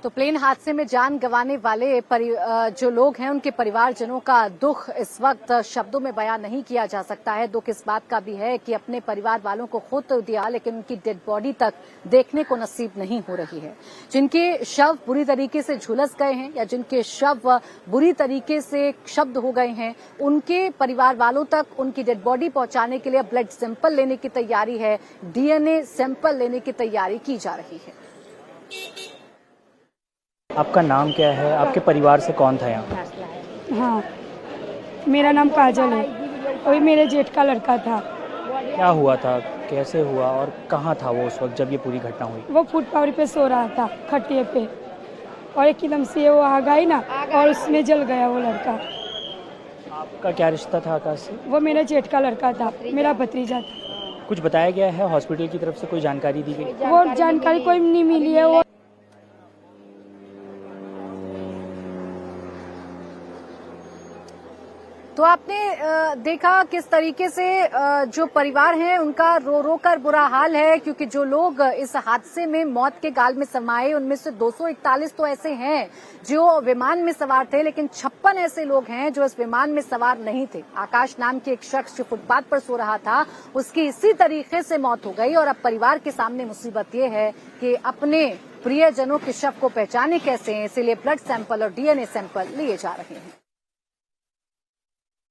तो प्लेन हादसे में जान गंवाने वाले जो लोग हैं उनके परिवारजनों का दुख इस वक्त शब्दों में बयान नहीं किया जा सकता है। दुख इस बात का भी है कि अपने परिवार वालों को खो तो दिया, लेकिन उनकी डेड बॉडी तक देखने को नसीब नहीं हो रही है। जिनके शव बुरी तरीके से झुलस गए हैं या जिनके शव बुरी तरीके से क्षब्ध हो गए हैं, उनके परिवार वालों तक उनकी डेड बॉडी पहुंचाने के लिए ब्लड सैंपल लेने की तैयारी है, डीएनए सैंपल लेने की तैयारी की जा रही है। आपका नाम क्या है? आपके परिवार से कौन था यहाँ? हाँ, मेरा नाम काजल है और मेरे जेठ का लड़का था। क्या हुआ था, कैसे हुआ और कहाँ था वो उस वक्त जब ये पूरी घटना हुई? वो फुटपाथ पे सो रहा था खटिए पे और एकदम से वो आग आई ना और उसमें जल गया वो लड़का। आपका क्या रिश्ता था आकाश से? वो मेरा जेठ का लड़का था, मेरा भतीजा था। कुछ बताया गया है हॉस्पिटल की तरफ से, कोई जानकारी दी गई? वो जानकारी कोई नहीं मिली है। वो तो आपने देखा किस तरीके से जो परिवार है उनका रो रो कर बुरा हाल है, क्योंकि जो लोग इस हादसे में मौत के गाल में समाये उनमें से 241 तो ऐसे हैं जो विमान में सवार थे, लेकिन 56 ऐसे लोग हैं जो इस विमान में सवार नहीं थे। आकाश नाम के एक शख्स जो फुटपाथ पर सो रहा था, उसकी इसी तरीके से मौत हो गई और अब परिवार के सामने मुसीबत ये है कि अपने प्रियजनों के शव को पहचाने कैसे हैं, इसीलिए ब्लड सैंपल और डीएनए सैंपल लिए जा रहे हैं।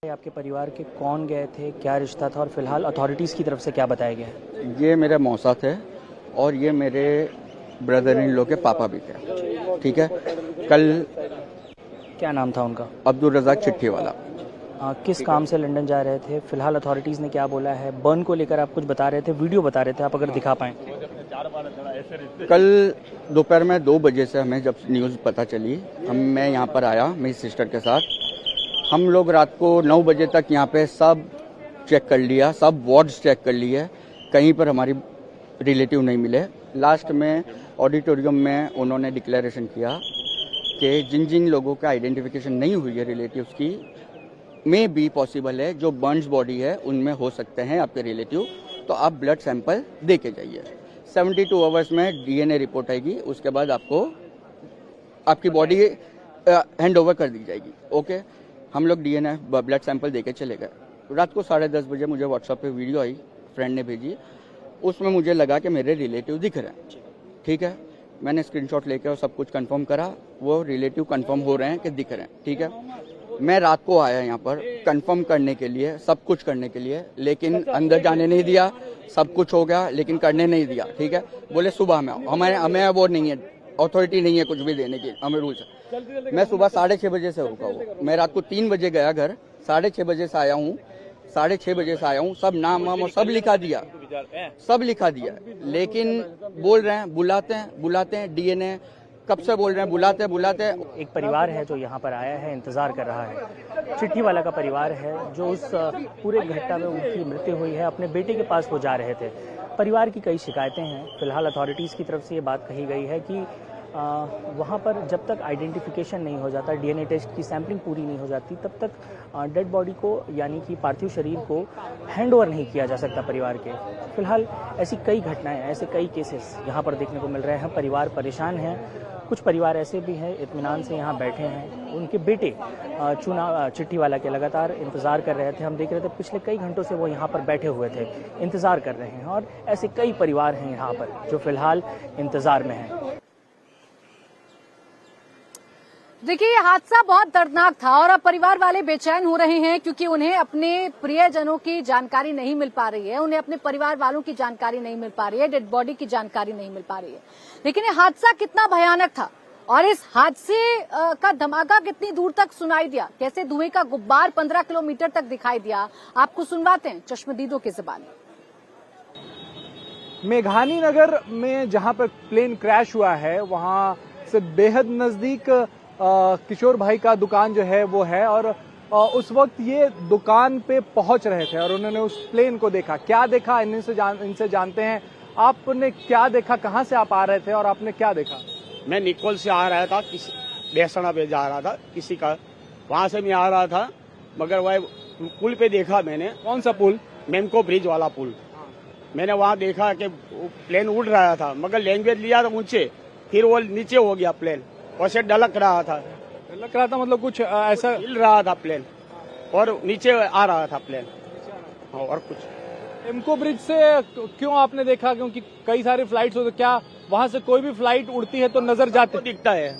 आपके परिवार के कौन गए थे, क्या रिश्ता था और फिलहाल अथॉरिटीज़ की तरफ से क्या बताया गया है? ये मेरे मौसा थे और ये मेरे ब्रदर इन लॉ के पापा भी थे। ठीक है, कल क्या नाम था उनका? अब्दुल रज़ाक चिट्ठी वाला। किस काम से लंदन जा रहे थे? फिलहाल अथॉरिटीज़ ने क्या बोला है? बर्न को लेकर आप कुछ बता रहे थे, वीडियो बता रहे थे, आप अगर दिखा पाएँ। कल दोपहर में 2 बजे से हमें जब न्यूज़ पता चली, मैं यहाँ पर आया मेरी सिस्टर के साथ। हम लोग रात को 9 बजे तक यहाँ पे सब चेक कर लिया, सब वार्ड्स चेक कर लिए, कहीं पर हमारी रिलेटिव नहीं मिले। लास्ट में ऑडिटोरियम में उन्होंने डिक्लेरेशन किया कि जिन जिन लोगों का आइडेंटिफिकेशन नहीं हुई है रिलेटिव्स की, में भी पॉसिबल है जो बर्न्स बॉडी है उनमें हो सकते हैं आपके रिलेटिव, तो आप ब्लड सैंपल दे के जाइए। 72 आवर्स में डीएनए रिपोर्ट आएगी, उसके बाद आपको आपकी बॉडी हैंड ओवर कर दी जाएगी। ओके, हम लोग डीएनए ब्लड सैंपल देके चले गए। रात को 10:30 बजे मुझे व्हाट्सएप पे वीडियो आई, फ्रेंड ने भेजी, उसमें मुझे लगा कि मेरे रिलेटिव दिख रहे हैं। ठीक है, मैंने स्क्रीनशॉट लेके और सब कुछ कंफर्म करा, वो रिलेटिव कंफर्म हो रहे हैं कि दिख रहे हैं। ठीक है, मैं रात को आया यहाँ पर कंफर्म करने के लिए, सब कुछ करने के लिए, लेकिन अंदर जाने नहीं दिया। सब कुछ हो गया लेकिन करने नहीं दिया। ठीक है, बोले सुबह में आओ, हमें वो नहीं है, अथॉरिटी नहीं है कुछ भी देने की, हमें रूल्स है। मैं सुबह 6:30 बजे से रुका हूँ, मैं रात को 3 बजे गया घर, 6:30 बजे से आया हूँ, 6:30 बजे से आया हूँ, सब नाम वाम सब लिखा दिया, सब लिखा दिया, लेकिन बोल रहे हैं बुलाते हैं डीएनए, कब से बोल रहे हैं बुलाते हैं। एक परिवार है जो यहाँ पर आया है, इंतजार कर रहा है। चिट्ठी वाला का परिवार है जो उस पूरे घटना में उनकी मृत्यु हुई है, अपने बेटे के पास वो जा रहे थे। परिवार की कई शिकायतें हैं। फिलहाल अथॉरिटीज़ की तरफ से ये बात कही गई है कि वहाँ पर जब तक आइडेंटिफिकेशन नहीं हो जाता, डीएनए टेस्ट की सैंपलिंग पूरी नहीं हो जाती, तब तक डेड बॉडी को यानी कि पार्थिव शरीर को हैंडओवर नहीं किया जा सकता परिवार के। फिलहाल ऐसी कई घटनाएं, ऐसे कई केसेस यहाँ पर देखने को मिल रहे हैं। परिवार परेशान हैं। कुछ परिवार ऐसे भी हैं इत्मीनान से यहाँ बैठे हैं। उनके बेटे चिट्ठी वाला के लगातार इंतज़ार कर रहे थे। हम देख रहे थे पिछले कई घंटों से वो यहाँ पर बैठे हुए थे, इंतज़ार कर रहे हैं। और ऐसे कई परिवार हैं यहाँ पर जो फिलहाल इंतज़ार में हैं। देखिए, ये हादसा बहुत दर्दनाक था और अब परिवार वाले बेचैन हो रहे हैं, क्योंकि उन्हें अपने प्रियजनों की जानकारी नहीं मिल पा रही है, उन्हें अपने परिवार वालों की जानकारी नहीं मिल पा रही है, डेड बॉडी की जानकारी नहीं मिल पा रही है। लेकिन ये हादसा कितना भयानक था और इस हादसे का धमाका कितनी दूर तक सुनाई दिया, कैसे धुएं का गुब्बार 15 किलोमीटर तक दिखाई दिया, आपको सुनवाते हैं चश्मदीदों की जुबानी। मेघानी नगर में जहां पर प्लेन क्रैश हुआ है, वहां से बेहद नजदीक किशोर भाई का दुकान जो है वो है और उस वक्त ये दुकान पे पहुंच रहे थे और उन्होंने उस प्लेन को देखा। क्या देखा इनसे जानते हैं। आपने क्या देखा, कहां से आप आ रहे थे और आपने क्या देखा? मैं निकोल से आ रहा था, किसी बेसना पे जा रहा था किसी का, वहां से मैं आ रहा था, मगर वह पुल पे देखा मैंने। कौन सा पुल? मेमको ब्रिज वाला पुल। मैंने वहां देखा कि प्लेन उड़ रहा था, मगर लैंग्वेज लिया था मुझसे फिर वो नीचे हो गया प्लेन, वैसे डलक रहा था, लग रहा था मतलब कुछ ऐसा हिल रहा था प्लेन और नीचे आ रहा था प्लेन। हाँ, और कुछ एमको ब्रिज से क्यों आपने देखा? क्योंकि कई सारी फ्लाइट्स होती, क्या वहां से कोई भी फ्लाइट उड़ती है तो नजर जाते? दिखता है,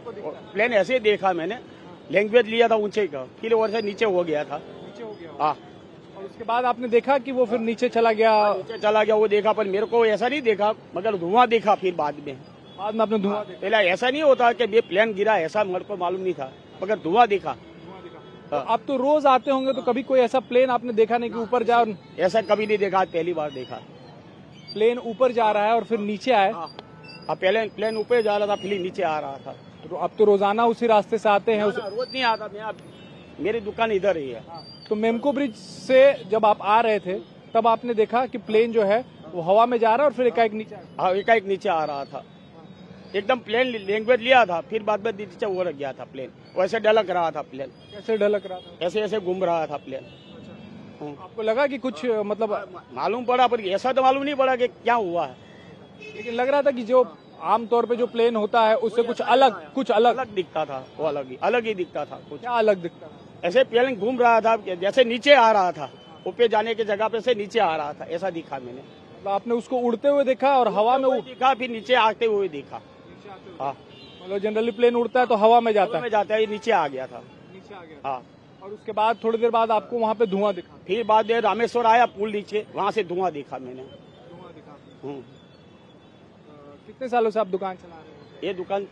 प्लेन ऐसे ही देखा मैंने, लैंग्वेज लिया था ऊंचे का, फिर और से नीचे हो गया था। नीचे हो गया हाँ, और उसके बाद आपने देखा कि वो फिर नीचे चला गया? नीचे चला गया वो देखा, पर मेरे को ऐसा नहीं देखा, मगर धुआं देखा फिर बाद में आपने धुआं देखा? पहले ऐसा नहीं होता कि ये प्लेन गिरा, ऐसा मेरे को मालूम नहीं था, मगर धुआं देखा। तो आप तो रोज आते होंगे, तो कभी कोई ऐसा प्लेन आपने देखा नहीं कि ऊपर जा, ऐसा कभी नहीं देखा, आज पहली बार देखा। प्लेन ऊपर जा रहा है और फिर नीचे आए? हाँ, पहले प्लेन ऊपर जा रहा था, फिर नीचे आ रहा था। तो अब तो रोजाना उसी रास्ते से आते हैं? रोज नहीं आता मैं, मेरी दुकान इधर ही है। तो मेमको ब्रिज से जब आप आ रहे थे तब आपने देखा कि प्लेन जो है वो हवा में जा रहा है और फिर एकाएक नीचे आ रहा हाँ, एकाएक नीचे आ रहा था, एकदम प्लेन लैंग्वेज लिया था, फिर बाद में नीचे हो गया था प्लेन, वैसे डलक रहा था प्लेन, है? कैसे ढलक रहा था? ऐसे ऐसे घूम रहा था प्लेन। आपको लगा कि कुछ मतलब, मालूम पड़ा, पर ऐसा तो मालूम नहीं पड़ा कि क्या हुआ है, लेकिन लग रहा था कि जो आमतौर पे जो प्लेन होता है उससे कुछ अलग अलग दिखता था, वो अलग ही दिखता था कुछ। क्या अलग दिखता है? ऐसे प्लेन घूम रहा था, जैसे नीचे आ रहा था, ऊपर जाने की जगह पे से नीचे आ रहा था, ऐसा दिखा मैंने। मतलब आपने उसको उड़ते हुए देखा और हवा में दिखा, फिर नीचे आते हुए देखा। हाँ, मतलब जनरली प्लेन उड़ता है तो हवा में जाता हवा है, में जाता है, ये नीचे आ गया था। नीचे आ गया। हाँ, और उसके बाद थोड़ी देर बाद आपको वहाँ पे धुआं दिखा? फिर बाद में रामेश्वर आया पुल नीचे, वहाँ से धुआं देखा मैंने। धुआं दिखा। हम्म। कितने सालों से आप दुकान चला रहे हो? ये दुकान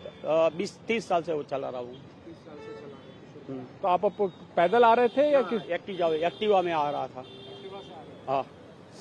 20-30 साल से वो चला रहा हूँ। 30 साल से चला रहे हो। तो आप पैदल आ रहे थे या किस? एक्टिवा में आ रहा था। हाँ,